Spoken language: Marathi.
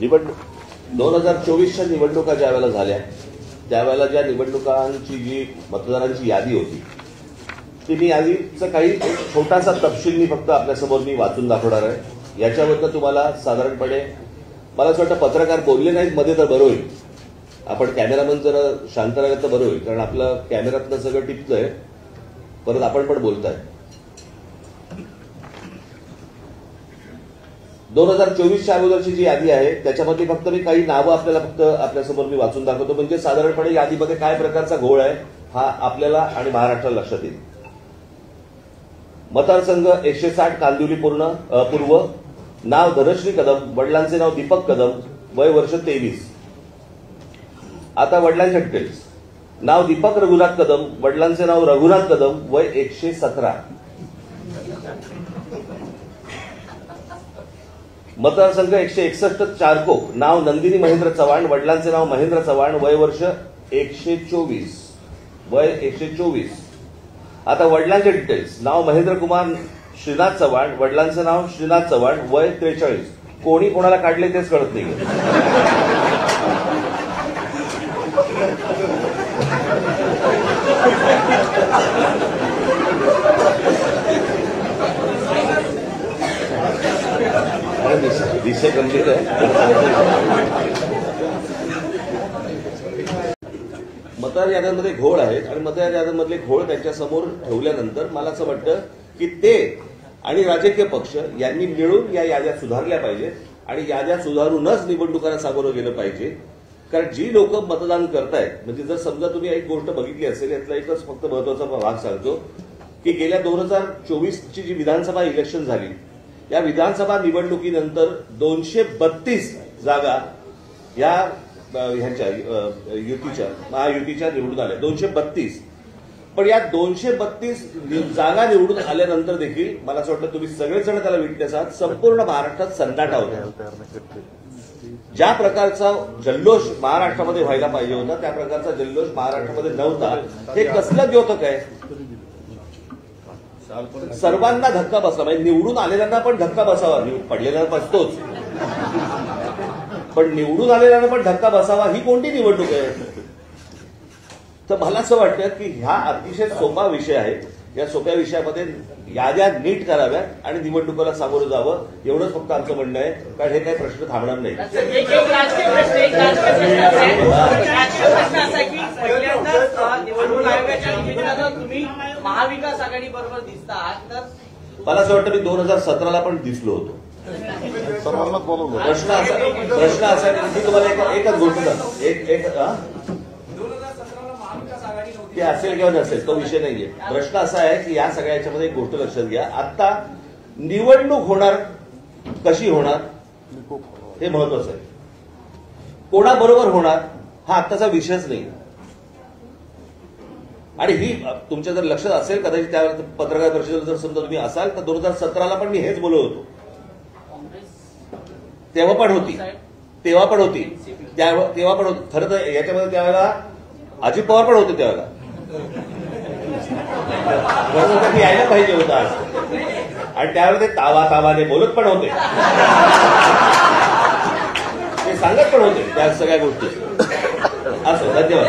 2024च्या निवडणुका ज्यावेळेला झाल्या त्यावेळेला ज्या निवडणुकांची जी मतदारांची यादी होती ती मी यादीचा काही छोटासा तपशील मी फक्त आपल्यासमोर मी वाचून दाखवणार आहे. याच्याबद्दल तुम्हाला साधारणपणे मला असं वाटतं पत्रकार बोलले नाहीत मध्ये तर बरं होईल. आपण कॅमेरामन जरा शांत राहिलं तर बरं होईल, कारण आपलं कॅमेऱ्यातलं सगळं टिपतंय, परत आपण पण बोलताय. 2024च्या अगोदरची जी यादी आहे त्याच्यामध्ये फक्त मी काही नावं फक्त आपल्यासमोर मी वाचून दाखवतो, म्हणजे साधारणपणे यादीमध्ये काय प्रकारचा घोळ आहे हा आपल्याला आणि महाराष्ट्राला लक्षात येईल. मतदारसंघ 160 कांदिवली पूर्व, नाव धनश्री कदम, वडिलांचे नाव दीपक कदम, वय वर्ष 23. आता वडिलांचे डिटेल्स. नाव दीपक रघुनाथ कदम, वडिलांचे नाव रघुनाथ कदम, वय 117. मतदारसंघ 161 चारकोप, नाव नंदिनी महेंद्र चव्हाण, वडिलांचे नाव महेंद्र चव्हाण, वय वर्ष 124. आता वडिलांचे डिटेल्स. नाव महेंद्र कुमार श्रीनाथ चव्हाण, वडिलांचं नाव श्रीनाथ चव्हाण, वय 43. कोणी कोणाला काढले तेच कळत नाही. विषय गंभीर आहे. मतदार याद्यांमध्ये घोळ आहेत आणि मतदार याद्यांमधले घोळ त्यांच्यासमोर ठेवल्यानंतर मला असं वाटतं की ते आणि राजकीय पक्ष यांनी मिळून या याद्या सुधारल्या पाहिजेत आणि याद्या सुधारूनच निवडणुकांना सामोरं गेलं पाहिजे. कारण जी लोक मतदान करतायत, म्हणजे जर समजा तुम्ही एक गोष्ट बघितली असेल, यातला एकच फक्त महत्वाचा भाग सांगतो की गेल्या 2024ची जी विधानसभा इलेक्शन झाली, या विधानसभा निवडणुकीनंतर 232 जागा या ह्यांच्या महायुतीच्या निवडून आल्या. 232. पण या 232 जागा निवडून आल्यानंतर देखील मला असं वाटतं तुम्ही सगळेजण त्याला विटनेस आहात, संपूर्ण महाराष्ट्रात सन्नाटा होता. ज्या प्रकारचा जल्लोष महाराष्ट्रामध्ये व्हायला पाहिजे होता त्या प्रकारचा जल्लोष महाराष्ट्रामध्ये नव्हता. हे कसलं द्योतक आहे? सर्वांना धक्का बसला, म्हणजे निवडून आलेल्यांना पण धक्का बसावा, पडलेल्यांना बसतोच, पण निवडून आलेल्यांना पण धक्का बसावा ही कोणती निवडणूक आहे? तर मला असं वाटतं की हा अतिशय सोपा विषय आहे. या सोप्या विषयामध्ये याद्या नीट कराव्यात आणि निवडणुकीला सामोरं जावं, एवढंच फक्त आमचं म्हणणं आहे. कारण हे काही प्रश्न थांबणार नाही. निवडणूक आयोगाच्या निवेदनात तुम्ही महाविकास आघाडी बरोबर दिसतात, तर मला असं वाटतं मी 2017ला पण दिसलो होतो. प्रश्न असा आहे की तुम्हाला एकच गोष्ट ते असेल किंवा नसेल तो विषय नाहीये. प्रश्न असा आहे की या सगळ्या याच्यामध्ये एक गोष्ट लक्षात घ्या, आता निवडणूक होणार कशी होणार हे महत्वाचं आहे. कोणाबरोबर होणार हा आत्ताचा विषयच नाही. आणि ही तुमच्या जर लक्षात असेल कदाचित त्यावेळेस पत्रकार परिषदेला जर समजा तुम्ही असाल तर 2017ला पण मी हेच बोलत होतो. तेव्हा पण होती तेव्हा पण होती खरं तर याच्यामध्ये त्यावेळेला अजित पवार पण होते. त्यावेळेला यायला पाहिजे होतं आज, आणि त्यावेळेला ते तावाने बोलत पण होते, ते सांगत पण होते त्या सगळ्या गोष्टी. असं. धन्यवाद.